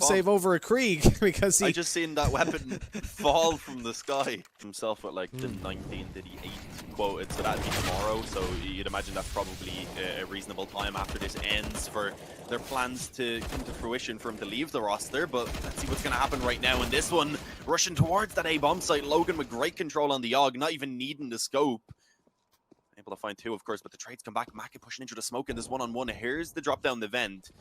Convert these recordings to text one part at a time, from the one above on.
save over a Krieg because I he... just seen that weapon fall from the sky. Himself with like the 19 to the 8 quoted, so that'd be tomorrow. So you'd imagine that's probably a reasonable time after this ends for their plans to come to fruition for him to leave the roster. But let's see what's going to happen right now in this one. Rushing towards that A-bomb site, Logan with great control on the AUG, not even needing the scope. Able to find two, of course, but the trades come back. Maka pushing into the smoke in this one-on-one. Here's the drop down the vent.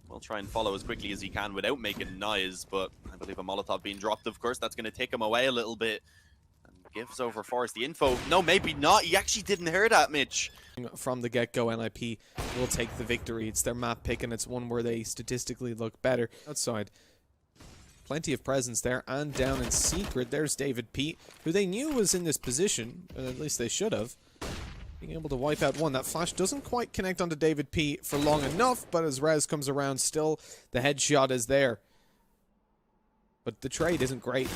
We'll try and follow as quickly as he can without making noise, but I believe a Molotov being dropped, of course. That's going to take him away a little bit. And gives over Forrest the info. No, maybe not. He actually didn't hear that, Mitch. From the get-go, NiP will take the victory. It's their map pick, and it's one where they statistically look better. Outside, plenty of presence there, and down in secret, there's David P, who they knew was in this position, at least they should have. Being able to wipe out one. That flash doesn't quite connect onto David P for long enough, but as Rez comes around, still the headshot is there. But the trade isn't great.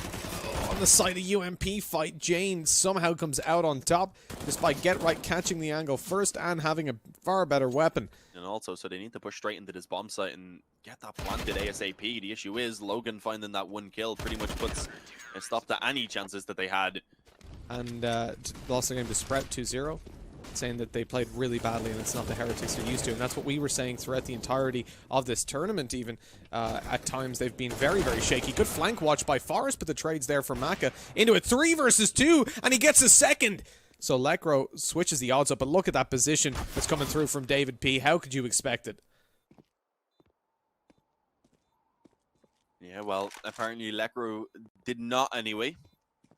On the side of UMP fight, Jane somehow comes out on top, despite Get Right catching the angle first and having a far better weapon. And also, so they need to push straight into this bomb site and get that planted ASAP. The issue is, Logan finding that one kill pretty much puts a stop to any chances that they had. And lost the game to Sprout 2-0. Saying that they played really badly and it's not the Heretics they're used to, and that's what we were saying throughout the entirety of this tournament even. At times they've been very, very shaky. Good flank watch by Forrest, but the trade's there for Maka into a 3 versus 2, and he gets a second! So Lekro switches the odds up, but look at that position that's coming through from David P. How could you expect it? Yeah, well, apparently Lekro did not anyway.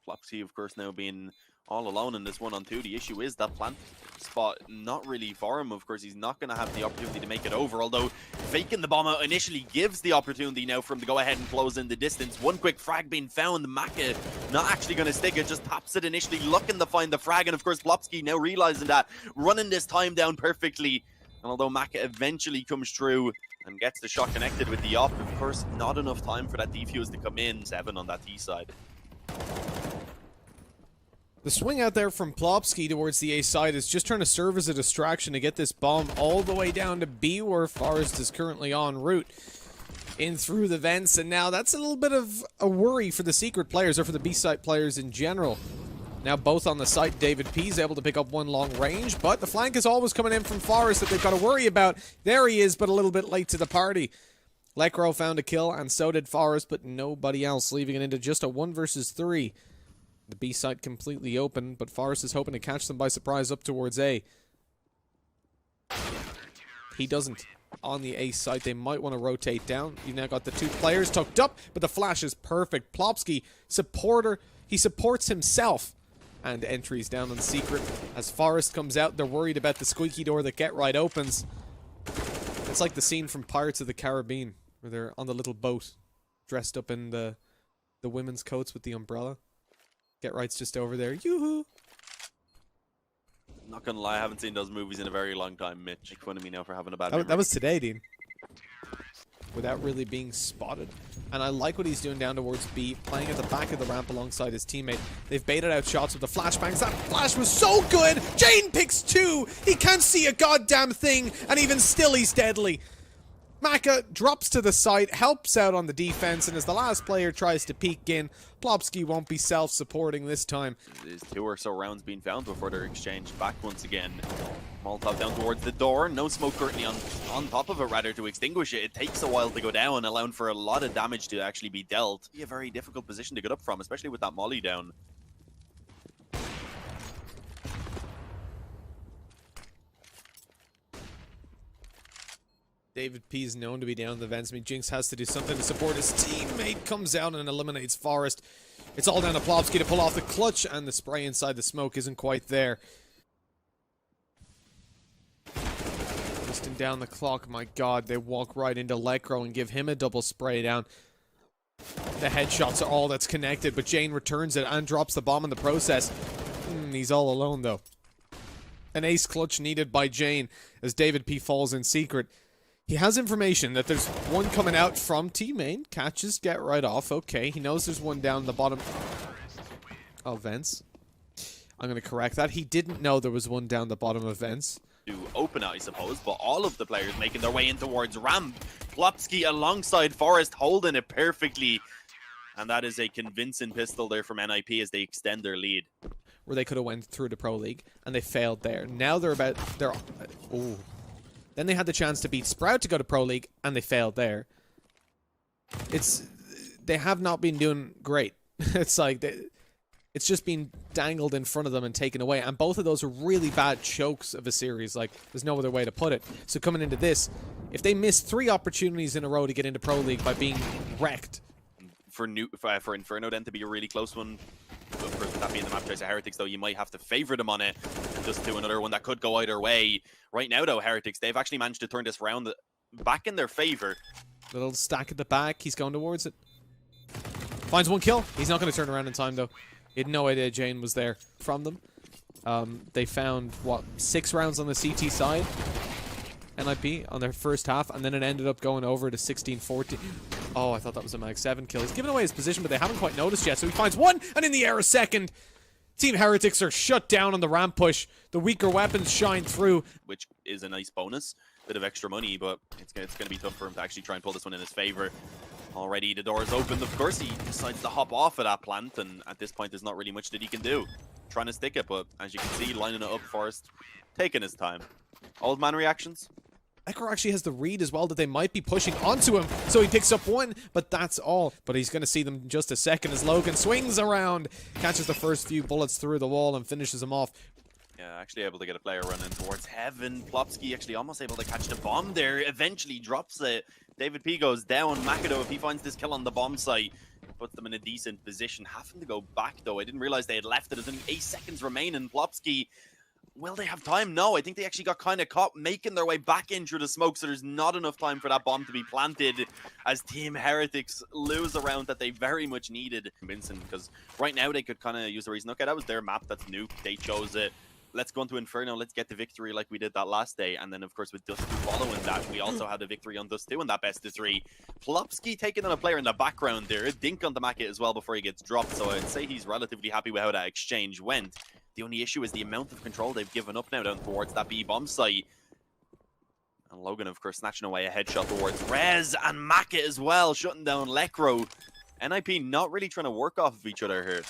Flopsy, of course, now being all alone in this 1-on-2. The issue is that plant spot not really for him. Of course, he's not going to have the opportunity to make it over, although faking the bomb out initially gives the opportunity now for him to go ahead and close in the distance. One quick frag being found. Maka not actually going to stick it, just pops it initially, looking to find the frag, and of course Plopsky now realizing that, running this time down perfectly. And although Maka eventually comes through and gets the shot connected with the op, of course not enough time for that defuse to come in. 7 on that T side. The swing out there from Plopsky towards the A side is just trying to serve as a distraction to get this bomb all the way down to B, where Forrest is currently en route in through the vents, and now that's a little bit of a worry for the secret players, or for the B site players in general. Now both on the site, David P is able to pick up one long range, but the flank is always coming in from Forrest that they've got to worry about. There he is, but a little bit late to the party. Lekro found a kill, and so did Forrest, but nobody else, leaving it into just a 1 versus 3. The B site completely open, but Forrest is hoping to catch them by surprise up towards A. He doesn't. On the A site, they might want to rotate down. You've now got the 2 players tucked up, but the flash is perfect. Plopsky, supporter, he supports himself. And entries down on secret. As Forrest comes out, they're worried about the squeaky door that Get Right opens. It's like the scene from Pirates of the Caribbean, where they're on the little boat, dressed up in the women's coats with the umbrella. Get Right's just over there. Yoo-hoo! Not gonna lie, I haven't seen those movies in a very long time, Mitch. Make fun of me now for having a bad memory. That was today, Dean. Without really being spotted. And I like what he's doing down towards B, playing at the back of the ramp alongside his teammate. They've baited out shots with the flashbangs. That flash was so good! Jane picks 2! He can't see a goddamn thing, and even still he's deadly. Maka drops to the side, helps out on the defense, and as the last player tries to peek in, Plopsky won't be self-supporting this time. There's 2 or so rounds being found before they're exchanged back once again. Molotov down towards the door. No smoke currently on top of it, rather, to extinguish it. It takes a while to go down, allowing for a lot of damage to actually be dealt. A very difficult position to get up from, especially with that molly down. David P is known to be down the vents. I mean, Jinx has to do something to support his teammate. Comes out and eliminates Forrest. It's all down to Plopsky to pull off the clutch, and the spray inside the smoke isn't quite there. Twisting down the clock. My god, they walk right into Lekro and give him a double spray down. The headshots are all that's connected, but Jane returns it and drops the bomb in the process. He's all alone, though. An ace clutch needed by Jane as David P falls in secret. He has information that there's one coming out from T-main. Catches Get Right off. Okay, he knows there's one down the bottom of vents. I'm going to correct that. He didn't know there was one down the bottom of vents. to open it, I suppose, but all of the players making their way in towards ramp. Plopsky alongside Forest holding it perfectly. And that is a convincing pistol there from NiP as they extend their lead. Where they could have went through the Pro League, and they failed there. Now they're ooh. Then they had the chance to beat Sprout to go to Pro League, and they failed there. They have not been doing great. It's like, it's just been dangled in front of them and taken away. And both of those are really bad chokes of a series. Like, there's no other way to put it. So coming into this, if they miss 3 opportunities in a row to get into Pro League by being wrecked. For Inferno then to be a really close one, of course, with that being the map choice of Heretics, though, you might have to favor them on it and just do another one that could go either way. Right now, though, Heretics, they've actually managed to turn this round back in their favor. Little stack at the back. He's going towards it. Finds 1 kill. He's not going to turn around in time, though. He had no idea Jane was there from them. They found, what, 6 rounds on the CT side? NiP on their first half, and then it ended up going over to 16-14. Oh, I thought that was a Mag 7 kill. He's given away his position, but they haven't quite noticed yet, so he finds 1, and in the air a second. Team Heretics are shut down on the ramp push. The weaker weapons shine through. Which is a nice bonus. Bit of extra money, but it's going to be tough for him to actually try and pull this one in his favor. Already the door is opened. Of course, he decides to hop off of that plant, and at this point, there's not really much that he can do. Trying to stick it, but as you can see, lining it up Forest, taking his time. Old man reactions? Ekro actually has the read as well that they might be pushing onto him, so he picks up 1, but that's all. But he's going to see them in just a second as Logan swings around, catches the first few bullets through the wall and finishes him off. Yeah, actually able to get a player running towards heaven. Plopsky actually almost able to catch the bomb there, eventually drops it. David P goes down. Makido, if he finds this kill on the bomb site, puts them in a decent position. Having to go back, though. I didn't realize they had left it. There's only 8 seconds remaining. Plopsky, will they have time? No, I think they actually got kind of caught making their way back in through the smoke, so there's not enough time for that bomb to be planted as Team Heretics lose a round that they very much needed. Convincing, because right now they could kind of use the reason, okay, that was their map, that's nuke, they chose it. Let's go into Inferno, let's get the victory like we did that last day. And then, of course, with Dust 2 following that, we also had a victory on Dust 2 in that best of 3. Plopsky taking on a player in the background there. A dink on the Macket as well before he gets dropped. So I'd say he's relatively happy with how that exchange went. The only issue is the amount of control they've given up now down towards that B bomb site. And Logan, of course, snatching away a headshot towards Rez and Macket as well, shutting down Lekro. NiP not really trying to work off of each other here.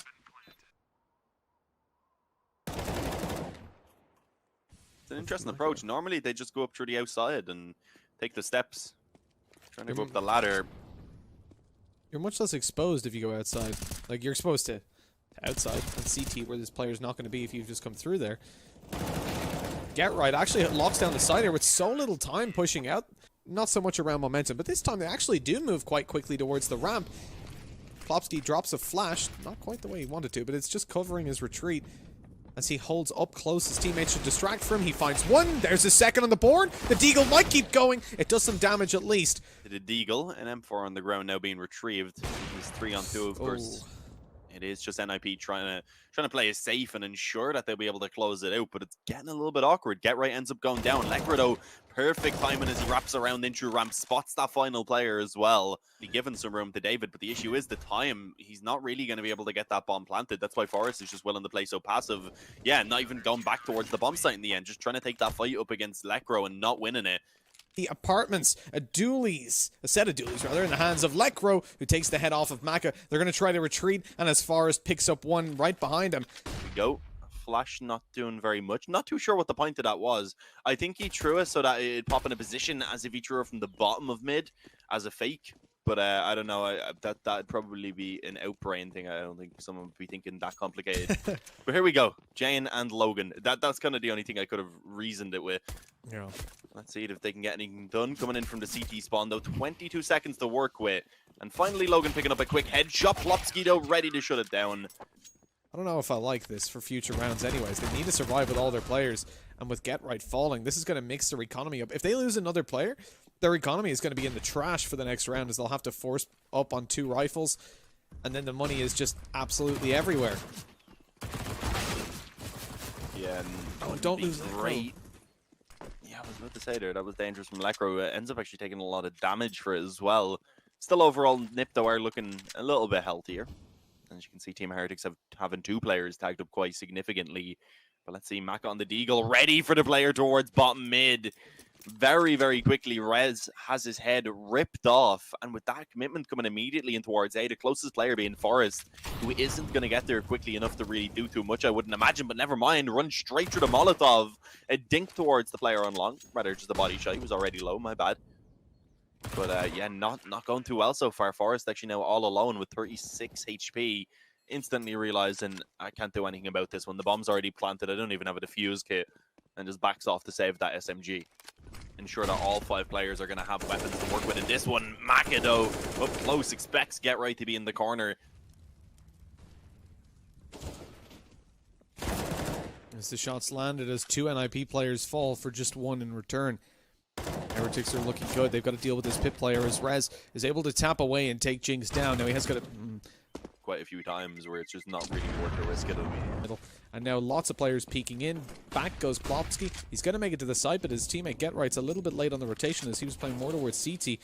It's an interesting approach. Normally, they just go up through the outside and take the steps. Trying to go up the ladder. You're much less exposed if you go outside. Like, you're exposed to outside and CT, where this player's not going to be if you've just come through there. Get right. Actually, it locks down the side here with so little time pushing out. Not so much around momentum, but this time they actually do move quite quickly towards the ramp. Plopsky drops a flash. Not quite the way he wanted to, but it's just covering his retreat. As he holds up close, his teammates should distract from him. He finds 1. There's a second on the board. The Deagle might keep going. It does some damage at least. The Deagle, an M4 on the ground now being retrieved. He's 3 on 2, of course. It is just NiP trying to play it safe and ensure that they'll be able to close it out, but it's getting a little bit awkward. Get right ends up going down. Lekra, though, perfect timing as he wraps around in through ramp, spots that final player as well. He given some room to David, but the issue is the time. He's not really going to be able to get that bomb planted. That's why Forrest is just willing to play so passive. Yeah, not even going back towards the bomb site in the end, just trying to take that fight up against Lekro and not winning it. The apartments, a set of dualies rather, in the hands of Lekro, who takes the head off of Maka. They're going to try to retreat, and as Forrest picks up 1 right behind him. There we go. Flash not doing very much. Not too sure what the point of that was. I think he threw it so that it'd pop in a position as if he threw it from the bottom of mid as a fake. But I don't know, that'd probably be an outbrain thing. I don't think someone would be thinking that complicated. But here we go, Jane and Logan. That's kind of the only thing I could have reasoned it with. Yeah. Let's see if they can get anything done. Coming in from the CT spawn, though, 22 seconds to work with. And finally, Logan picking up a quick headshot. Plopsky, though, ready to shut it down. I don't know if I like this for future rounds anyways. They need to survive with all their players. And with Get Right falling, this is going to mix their economy up. If they lose another player, their economy is going to be in the trash for the next round, as they'll have to force up on 2 rifles. And then the money is just absolutely everywhere. Yeah, and don't lose great. Yeah, I was about to say there, that was dangerous from Lekro. Ends up actually taking a lot of damage for it as well. Still overall, NiP, though, are looking a little bit healthier. As you can see, Team Heretics having 2 players tagged up quite significantly. But let's see, Maka on the deagle, ready for the player towards bottom mid. Very, very quickly, Rez has his head ripped off. And with that commitment coming immediately in towards A, the closest player being Forest, who isn't going to get there quickly enough to really do too much, I wouldn't imagine. But never mind, run straight through the Molotov. A dink towards the player on long. Rather, just a body shot. He was already low, my bad. But yeah, not going too well so far. Forest actually now all alone with 36 HP. Instantly realizing I can't do anything about this when the bomb's already planted. I don't even have a defuse kit. And just backs off to save that SMG. Ensure that all 5 players are going to have weapons to work with. In this one, Maka, though, up close, expects Get Right to be in the corner. As the shots landed, as 2 NiP players fall for just 1 in return. Heretics are looking good. They've got to deal with this pit player as Rez is able to tap away and take Jinx down. Now he has got to... Quite a few times where it's just not really worth the risk of it. And now lots of players peeking in. Back goes Plopsky. He's going to make it to the side, but his teammate Get Right's a little bit late on the rotation as he was playing more towards CT.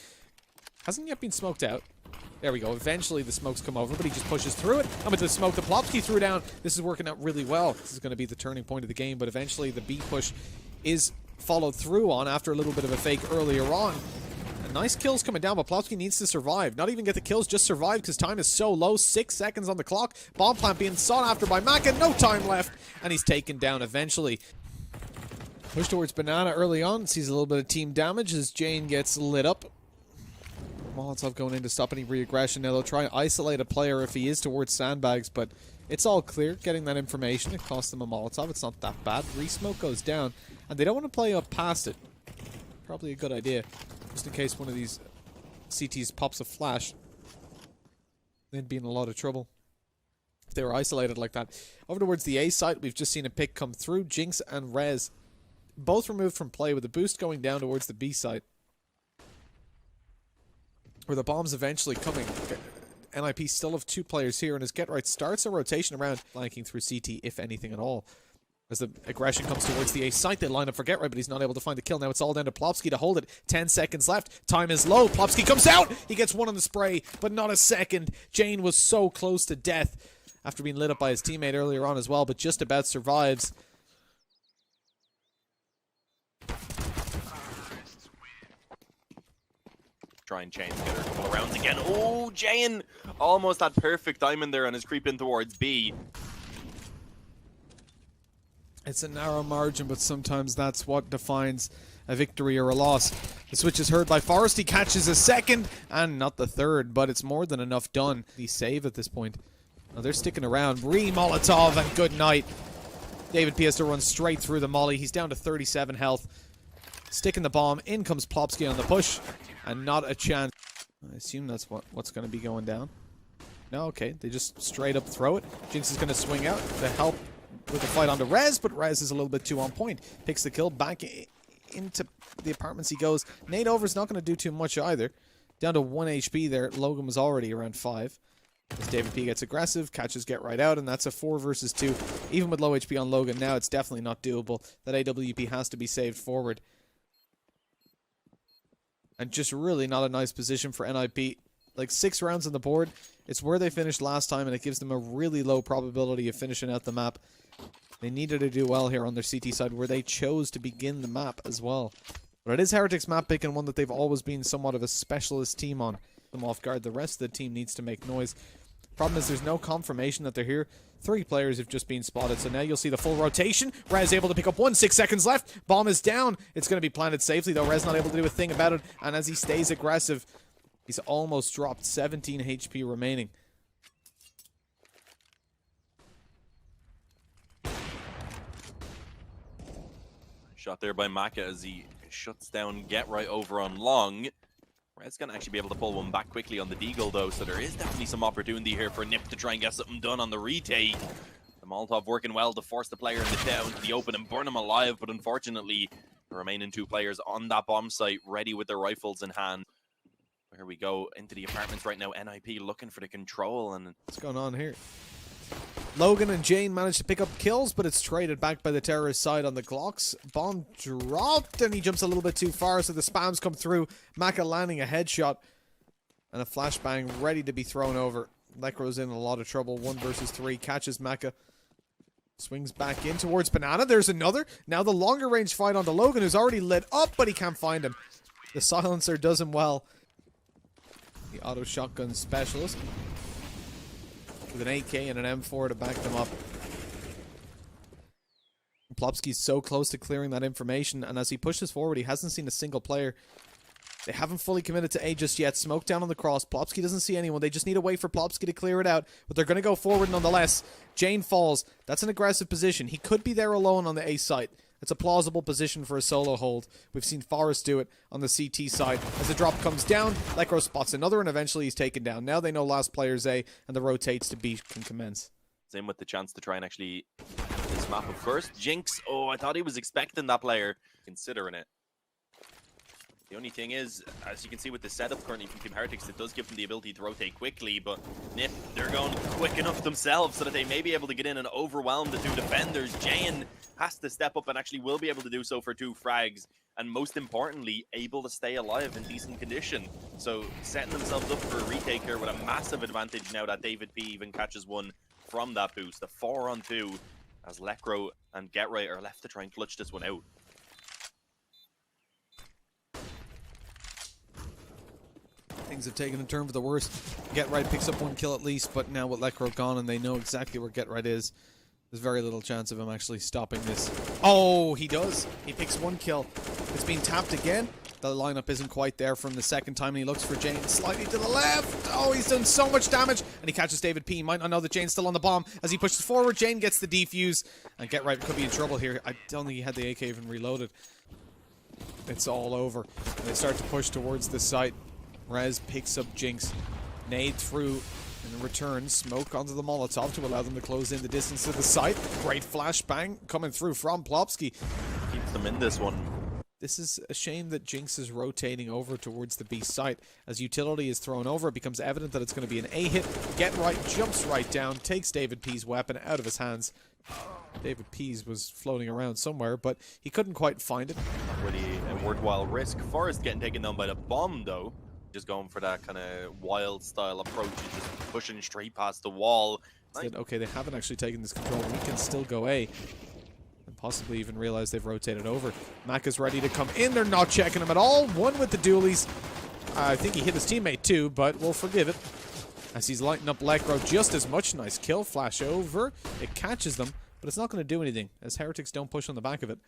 Hasn't yet been smoked out. There we go. Eventually the smokes come over, but he just pushes through it. And with the smoke that Plopsky threw down, this is working out really well. This is going to be the turning point of the game, but eventually the B push is followed through on after a little bit of a fake earlier on. Nice kills coming down, but Plopsky needs to survive. Not even get the kills, just survive because time is so low. 6 seconds on the clock. Bomb plant being sought after by Maka. No time left. And he's taken down eventually. Push towards Banana early on. Sees a little bit of team damage as Jane gets lit up. Molotov going in to stop any re-aggression. Now they'll try and isolate a player if he is towards sandbags, but it's all clear. Getting that information, it costs them a Molotov. It's not that bad. Re-smoke goes down, and they don't want to play up past it. Probably a good idea. Just in case one of these CTs pops a flash, they'd be in a lot of trouble if they were isolated like that. Over towards the A site, we've just seen a pick come through. Jinx and Rez both removed from play with the boost going down towards the B site, where the bomb's eventually coming. NiP still have 2 players here, and as Get Right starts a rotation around, flanking through CT, if anything at all. As the aggression comes towards the A site, they line up for Get Right, but he's not able to find the kill. Now it's all down to Plopsky to hold it. 10 seconds left. Time is low. Plopsky comes out. He gets 1 on the spray, but not a second. Jane was so close to death after being lit up by his teammate earlier on as well, but just about survives. Try and chain together a couple of rounds again. Oh, Jane almost had perfect timing there on his creep in towards B. It's a narrow margin, but sometimes that's what defines a victory or a loss. The switch is heard by Forest. He catches a second and not the third, but it's more than enough done. The save at this point. Now they're sticking around. Molotov and good night. David P has to run straight through the molly. He's down to 37 health. Sticking the bomb. In comes Plopsky on the push. And not a chance. I assume that's what's going to be going down. No, okay. They just straight up throw it. Jinx is going to swing out to help with the fight onto Rez, but Rez is a little bit too on point. Picks the kill. Back into the apartments he goes. Nade Over's not going to do too much either. Down to 1 HP there. Logan was already around 5. As David P gets aggressive, catches Get Right out, and that's a 4 versus 2. Even with low HP on Logan now, it's definitely not doable. That AWP has to be saved forward. And just really not a nice position for NiP. Like 6 rounds on the board. It's where they finished last time, and it gives them a really low probability of finishing out the map. They needed to do well here on their CT side, where they chose to begin the map as well. But it is Heretics map pick, and one that they've always been somewhat of a specialist team on. Them off guard. The rest of the team needs to make noise. Problem is there's no confirmation that they're here. 3 players have just been spotted, so now you'll see the full rotation. Rez able to pick up 1, 6 seconds left. Bomb is down. It's going to be planted safely, though. Rez not able to do a thing about it, and as he stays aggressive, he's almost dropped 17 HP remaining. Shot there by Maka as he shuts down Get Right over on long. Red's going to actually be able to pull one back quickly on the deagle, though, so there is definitely some opportunity here for NiP to try and get something done on the retake. The Molotov working well to force the player in the down to the open and burn him alive, but unfortunately, the remaining 2 players on that bomb site ready with their rifles in hand. Here we go into the apartments right now. NiP looking for the control. And what's going on here? Logan and Jane managed to pick up kills, but it's traded back by the terrorist side on the Glocks. Bomb dropped, and he jumps a little bit too far, so the spams come through. Maka landing a headshot, and a flashbang ready to be thrown over. Necro's in a lot of trouble. 1 versus 3, catches Maka. Swings back in towards Banana. There's another. Now the longer range fight onto Logan, who's already lit up, but he can't find him. The silencer does him well. The auto shotgun specialist with an AK and an M4 to back them up. Plopski's so close to clearing that information, and as he pushes forward, he hasn't seen a single player. They haven't fully committed to A just yet. Smoke down on the cross. Plopski doesn't see anyone. They just need to wait for Plopski to clear it out, but they're going to go forward nonetheless. Jane falls. That's an aggressive position. He could be there alone on the A site. It's a plausible position for a solo hold. We've seen Forrest do it on the CT side. As the drop comes down, Lekro spots another, and eventually he's taken down. Now they know last player's A, and the rotates to B can commence. Same with the chance to try and actually this map up first. Jinx, oh, I thought he was expecting that player, considering it. The only thing is, as you can see with the setup currently from Team Heretics, it does give them the ability to rotate quickly, but NiP, they're going quick enough themselves so that they may be able to get in and overwhelm the two defenders. Jane has to step up and actually will be able to do so for 2 frags, and most importantly, able to stay alive in decent condition. So setting themselves up for a retake here with a massive advantage now that David P even catches one from that boost. A 4-on-2 as Lekro and GetRight are left to try and clutch this one out. Things have taken a turn for the worst. GetRight picks up 1 kill at least, but now with Lekro gone and they know exactly where GetRight is, there's very little chance of him actually stopping this. Oh, he does. He picks 1 kill. It's been tapped again. The lineup isn't quite there from the second time, and he looks for Jane slightly to the left. Oh, he's done so much damage, and he catches David P. He might not know that Jane's still on the bomb. As he pushes forward, Jane gets the defuse, and GetRight could be in trouble here. I don't think he had the AK even reloaded. It's all over, and they start to push towards the site. Rez picks up Jinx. Nade through, and in return, smoke onto the Molotov to allow them to close in the distance to the site. Great flashbang coming through from Plopski. Keeps them in this one. This is a shame that Jinx is rotating over towards the B site. As utility is thrown over, it becomes evident that it's going to be an A hit. GetRight jumps right down, takes David P's weapon out of his hands. David P's was floating around somewhere, but he couldn't quite find it. Not really a worthwhile risk. Forrest getting taken down by the bomb, though. Just going for that kind of wild style approach, just pushing straight past the wall. Said, okay, they haven't actually taken this control. We can still go A. And possibly even realize they've rotated over. Mac is ready to come in. They're not checking him at all. One with the dualies. I think he hit his teammate too, but we'll forgive it. As he's lighting up Lekro just as much. Nice kill. Flash over. It catches them, but it's not going to do anything, as Heretics don't push on the back of it.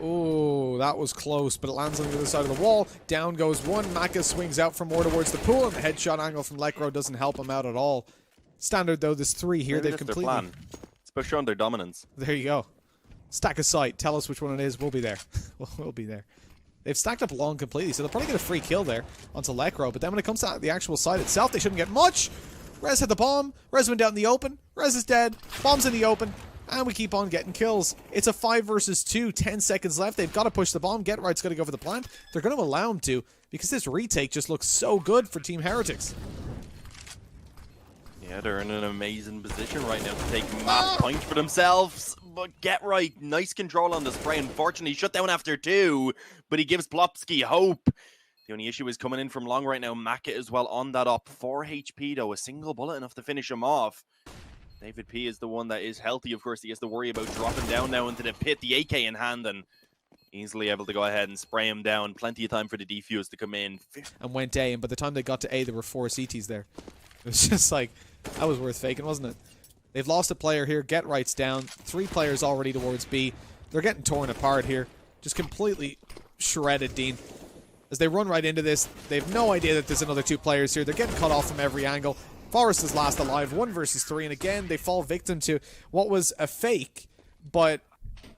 Oh, that was close, but it lands on the other side of the wall. Down goes one. Maka swings out for more towards the pool, and the headshot angle from Lekro doesn't help him out at all. Standard, though, there's 3 here. They've completely... Their plan. Let's push on their dominance. There you go. Stack a sight. Tell us which one it is. We'll be there. We'll be there. They've stacked up long completely, so they'll probably get a free kill there onto Lekro, but then when it comes to the actual site itself, they shouldn't get much. Rez had the bomb. Rez went out in the open. Rez is dead. Bomb's in the open. And we keep on getting kills. It's a 5 versus 2, 10 seconds left. They've got to push the bomb. GetRight's going to go for the plant. They're going to allow him to, because this retake just looks so good for Team Heretics. Yeah, they're in an amazing position right now to take map points for themselves. But GetRight, nice control on the spray. Unfortunately, shut down after 2, but he gives Plopski hope. The only issue is coming in from long right now. Maka as well on that up. 4 HP though, a single bullet enough to finish him off. David P is the one that is healthy, of course. He has to worry about dropping down now into the pit, the AK in hand, and easily able to go ahead and spray him down. Plenty of time for the defuse to come in. And went A, and by the time they got to A, there were 4 CTs there. It was just like, that was worth faking, wasn't it? They've lost a player here. GetRight's down. 3 players already towards B. They're getting torn apart here. Just completely shredded, Dean. As they run right into this, they have no idea that there's another 2 players here. They're getting cut off from every angle. Forrest is last alive, 1 versus 3, and again, they fall victim to what was a fake, but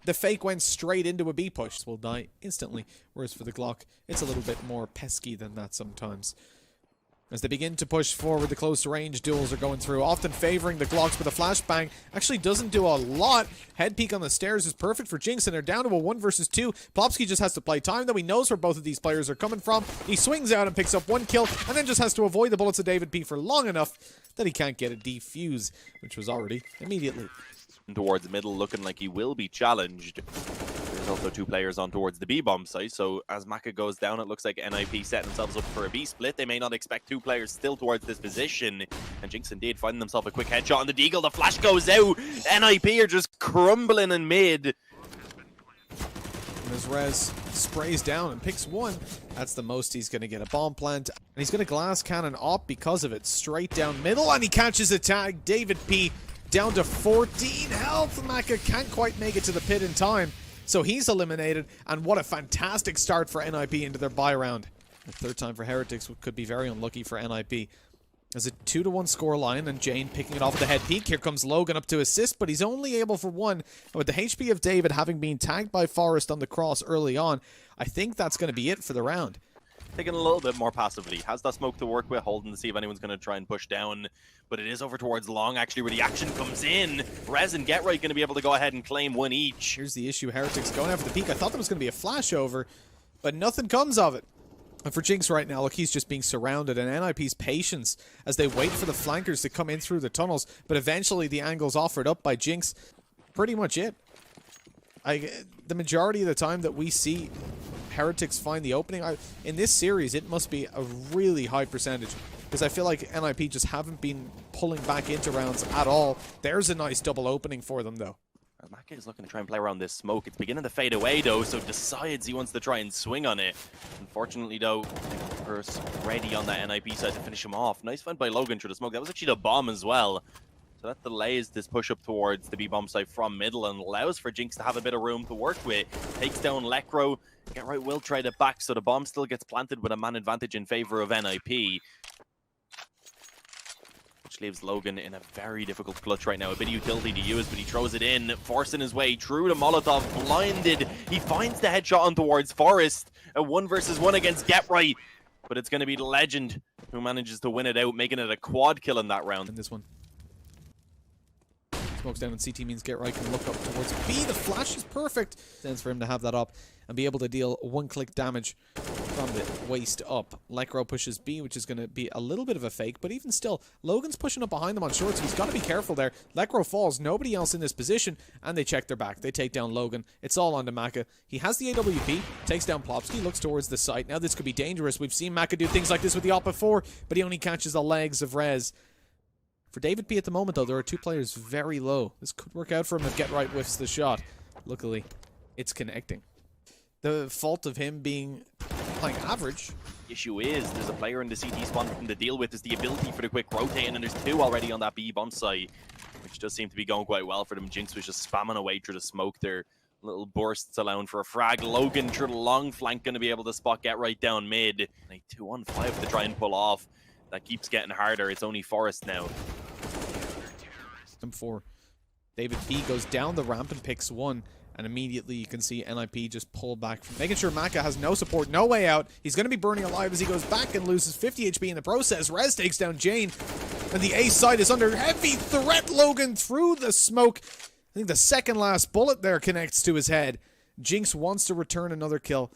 the fake went straight into a B push. Will die instantly, whereas for the Glock, it's a little bit more pesky than that sometimes. As they begin to push forward, the close-range duels are going through, often favoring the Glocks, but the flashbang actually doesn't do a lot. Head peek on the stairs is perfect for Jinx, and they're down to a 1 versus 2. Plopski just has to play time, though he knows where both of these players are coming from. He swings out and picks up 1 kill, and then just has to avoid the bullets of David P for long enough that he can't get a defuse, which was already immediately. Towards the middle, looking like he will be challenged. There's also 2 players on towards the B-bomb site, so as Maka goes down, it looks like NiP set themselves up for a B-split. They may not expect 2 players still towards this position, and Jinx indeed finding themselves a quick headshot on the Deagle. The flash goes out. NiP are just crumbling in mid. As Rez sprays down and picks 1, that's the most he's going to get. A bomb plant, and he's going to glass cannon op because of it. Straight down middle, and he catches a tag. David P down to 14 health. Maka can't quite make it to the pit in time, so he's eliminated. And what a fantastic start for NiP into their bye round. The 3rd time for Heretics could be very unlucky for NiP. As a 2-1 scoreline, and Jane picking it off at the head peak. Here comes Logan up to assist, but he's only able for 1. And with the HP of David having been tagged by Forrest on the cross early on, I think that's going to be it for the round. Taking a little bit more passively. Has that smoke to work with, holding to see if anyone's going to try and push down. But it is over towards long, actually, where the action comes in. Rez and GetRight going to be able to go ahead and claim 1 each. Here's the issue. Heretics going after the peak. I thought there was going to be a flash over, but nothing comes of it. And for Jinx right now, look, he's just being surrounded, and NiP's patience as they wait for the flankers to come in through the tunnels, but eventually the angle's offered up by Jinx. Pretty much it. The majority of the time that we see Heretics find the opening, in this series, it must be a really high percentage, because I feel like NiP just haven't been pulling back into rounds at all. There's a nice double opening for them, though. Maka is looking to try and play around this smoke. It's beginning to fade away, though, so decides he wants to try and swing on it. Unfortunately, though, Curse ready on that NiP side to finish him off. Nice find by Logan through the smoke. That was actually the bomb as well. So that delays this push up towards the B-bomb side from middle and allows for Jinx to have a bit of room to work with. Takes down Lekro. GetRight will try it back, so the bomb still gets planted with a man advantage in favor of NiP. Which leaves Logan in a very difficult clutch right now. A bit of utility to use, but he throws it in, forcing his way through the Molotov, blinded. He finds the headshot on towards Forrest. A 1 versus 1 against GetRight. But it's going to be the Legend who manages to win it out, making it a quad kill in that round. In this one. Smokes down on CT means GetRight can look up towards B. The flash is perfect. Stands for him to have that up and be able to deal 1-click damage from the waist up. Lekro pushes B, which is going to be a little bit of a fake, but even still, Logan's pushing up behind them on short, so he's got to be careful there. Lekro falls, nobody else in this position, and they check their back. They take down Logan. It's all on to Maka. He has the AWP, takes down Plopsky, looks towards the site. Now this could be dangerous. We've seen Maka do things like this with the op before, but he only catches the legs of Rez. For David P at the moment, though, there are 2 players very low. This could work out for him if GetRight whiffs the shot. Luckily, it's connecting. The fault of him being playing average. Issue is, there's a player in the CT spawn for him to deal with, is the ability for the quick rotating, and there's 2 already on that B-bomb site, which does seem to be going quite well for them. Jinx was just spamming away through the smoke there. Little bursts allowing for a frag. Logan through the long flank going to be able to spot GetRight down mid. A 2-on-5 to try and pull off. That keeps getting harder. It's only Forrest now. For David P goes down the ramp and picks 1, and immediately you can see NiP just pull back, making sure Maka has no support, no way out. He's going to be burning alive as he goes back and loses 50 HP in the process. Rez takes down Jane, and the A side is under heavy threat. Logan through the smoke. I think the second last bullet there connects to his head. Jinx wants to return another kill.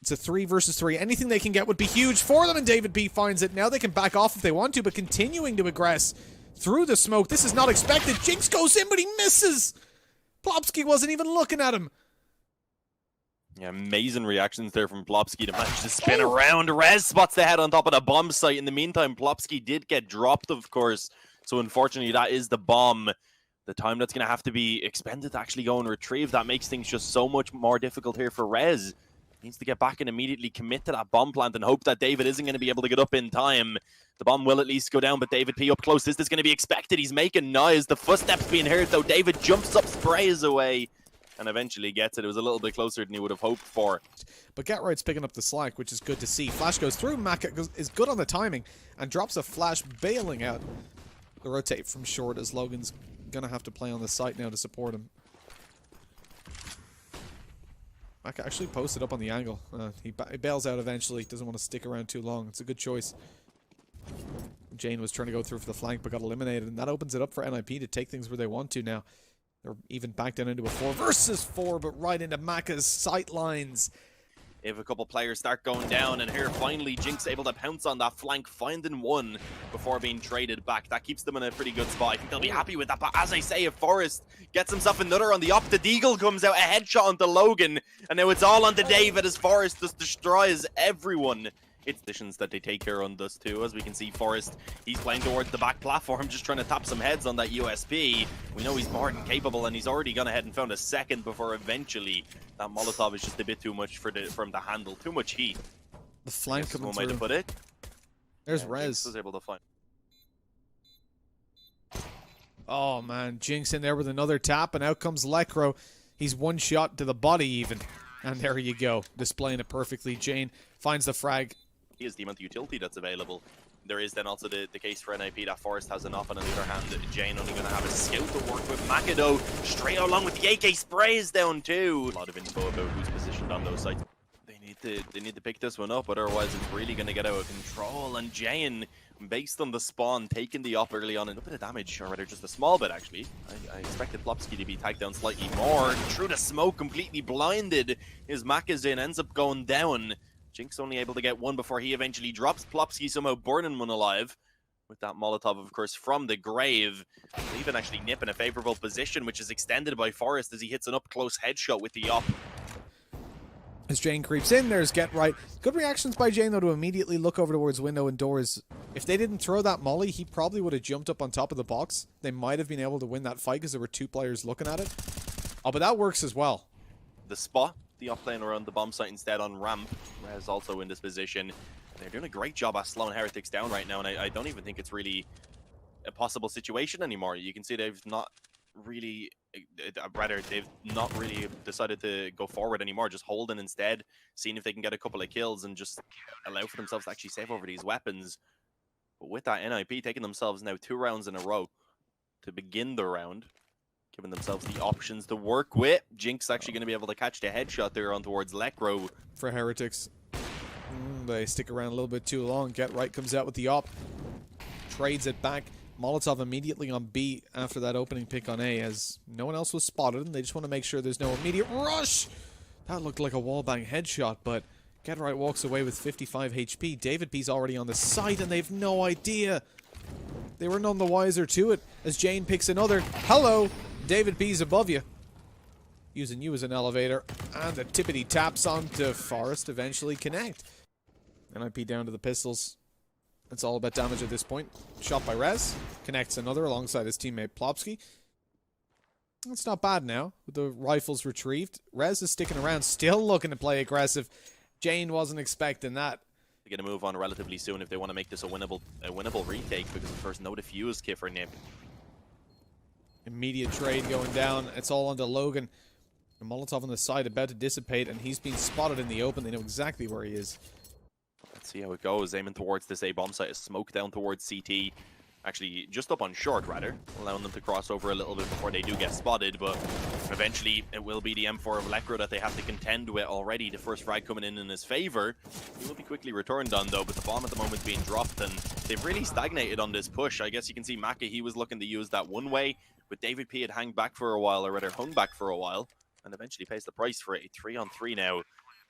It's a 3 versus 3. Anything they can get would be huge for them, and David P finds it. Now they can back off if they want to, but continuing to aggress through the smoke. This is not expected. Jinx goes in, but he misses. Plopsky wasn't even looking at him. Yeah, amazing reactions there from Plopsky to manage to spin around. Rez spots the head on top of the bomb site. In the meantime, Plopsky did get dropped, of course. So unfortunately, that is the bomb. The time that's going to have to be expended to actually go and retrieve. That makes things just so much more difficult here for Rez. Needs to get back and immediately commit to that bomb plant and hope that David isn't going to be able to get up in time. The bomb will at least go down, but David P up close. This is going to be expected. He's making noise. The footsteps being heard, though. David jumps up, sprays away, and eventually gets it. It was a little bit closer than he would have hoped for. But GetRight's picking up the slack, which is good to see. Flash goes through. Maka is good on the timing and drops a flash, bailing out the rotate from short as Logan's going to have to play on the site now to support him. Maka actually posted up on the angle. He bails out eventually. Doesn't want to stick around too long. It's a good choice. Jane was trying to go through for the flank but got eliminated, and that opens it up for NiP to take things where they want to now. They're even back down into a 4 versus 4, but right into Maka's sight lines. if a couple players start going down. And here, finally, Jinx able to pounce on that flank, finding one before being traded back. That keeps them in a pretty good spot. I think they'll be happy with that. But as I say, if Forest gets himself another on the up, the Deagle comes out, a headshot onto Logan. And now it's all onto David as Forest just destroys everyone. It's decisions that they take here on this too. As we can see, Forest, he's playing towards the back platform, just trying to tap some heads on that USP. We know he's more than capable, and he's already gone ahead and found a second before eventually that Molotov is just a bit too much for him to handle. Too much heat. The flank coming one way to through. put it. There's Yeah, Rez. Jinx was able to find. Oh man, Jinx in there with another tap, and out comes Lekro. He's one shot to the body even. And there you go, displaying it perfectly. Jane finds the frag. Is the amount of utility that's available. There is then also the case for NiP that Forest has enough, and on the other hand, Jane only going to have a skill to work with. Makido straight along with the AK sprays down too. A lot of info about who's positioned on those sites. They need to pick this one up, but otherwise it's really going to get out of control. And Jane, based on the spawn, taking the up early on, and a bit of damage, or rather just a small bit actually. I expected Plopsky to be tagged down slightly more. Through the smoke, completely blinded. His Makazin ends up going down. Jinx only able to get one before he eventually drops. Plopsky somehow burning one alive with that Molotov, of course, from the grave. Even actually NiP in a favorable position, which is extended by Forest as he hits an up-close headshot with the up. As Jane creeps in, there's Get Right. Good reactions by Jane, though, to immediately look over towards window and doors. If they didn't throw that molly, he probably would have jumped up on top of the box. They might have been able to win that fight because there were two players looking at it. Oh, but that works as well. The spot, the up lane around the bomb site instead on ramp. Rez also in this position. They're doing a great job at slowing Heretics down right now, and I don't even think it's really a possible situation anymore. You can see they've not really, they've not really decided to go forward anymore, just holding instead, seeing if they can get a couple of kills and just allow for themselves to actually save over these weapons. But with that, NiP taking themselves now 2 rounds in a row to begin the round, giving themselves the options to work with. Jinx actually going to be able to catch the headshot there on towards Lekro. For Heretics. They stick around a little bit too long. Get Right comes out with the op. Trades it back. Molotov immediately on B after that opening pick on A, as no one else was spotted, and they just want to make sure there's no immediate rush. That looked like a wallbang headshot, but Get Right walks away with 55 HP. David B's already on the site, and they've no idea. They were none the wiser to it, as Jane picks another. Hello, David B's above you. Using you as an elevator, and the tippity taps onto Forest eventually connect. NiP down to the pistols. It's all about damage at this point. Shot by Rez. Connects another alongside his teammate Plopsky. That's not bad now, with the rifles retrieved. Rez is sticking around, still looking to play aggressive. Jane wasn't expecting that. They're going to move on relatively soon if they want to make this a winnable retake, because of course no defuse kit for NiP. Immediate trade going down. It's all onto Logan. The Molotov on the side about to dissipate, and he's been spotted in the open. They know exactly where he is. Let's see how it goes. Aiming towards this A bomb site. A smoke down towards CT. Actually, just up on short, rather. Allowing them to cross over a little bit before they do get spotted. But eventually, it will be the M4 of Lekro that they have to contend with already. The first frag coming in his favor. He will be quickly returned on, though. But the bomb at the moment being dropped. And they've really stagnated on this push. I guess you can see Maka, he was looking to use that one way. But David P had hung back for a while. Or rather, hung back for a while. And eventually pays the price for it. A 3-on-3 now.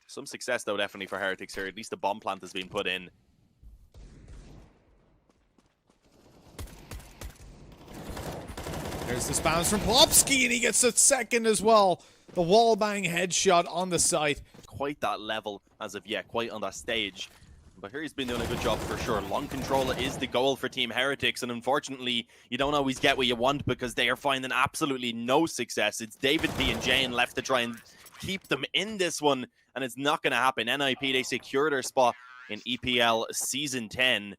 Some success, though, definitely for Heretics here. At least the bomb plant has been put in. There's the spams from Plopsky, and he gets a second as well. The wallbang headshot on the site. Quite that level as of yet, quite on that stage. But here he's been doing a good job for sure. Long control is the goal for Team Heretics, and unfortunately, you don't always get what you want because they are finding absolutely no success. It's David P and Jane left to try and keep them in this one, and it's not going to happen. NiP, they secure their spot in EPL Season 10.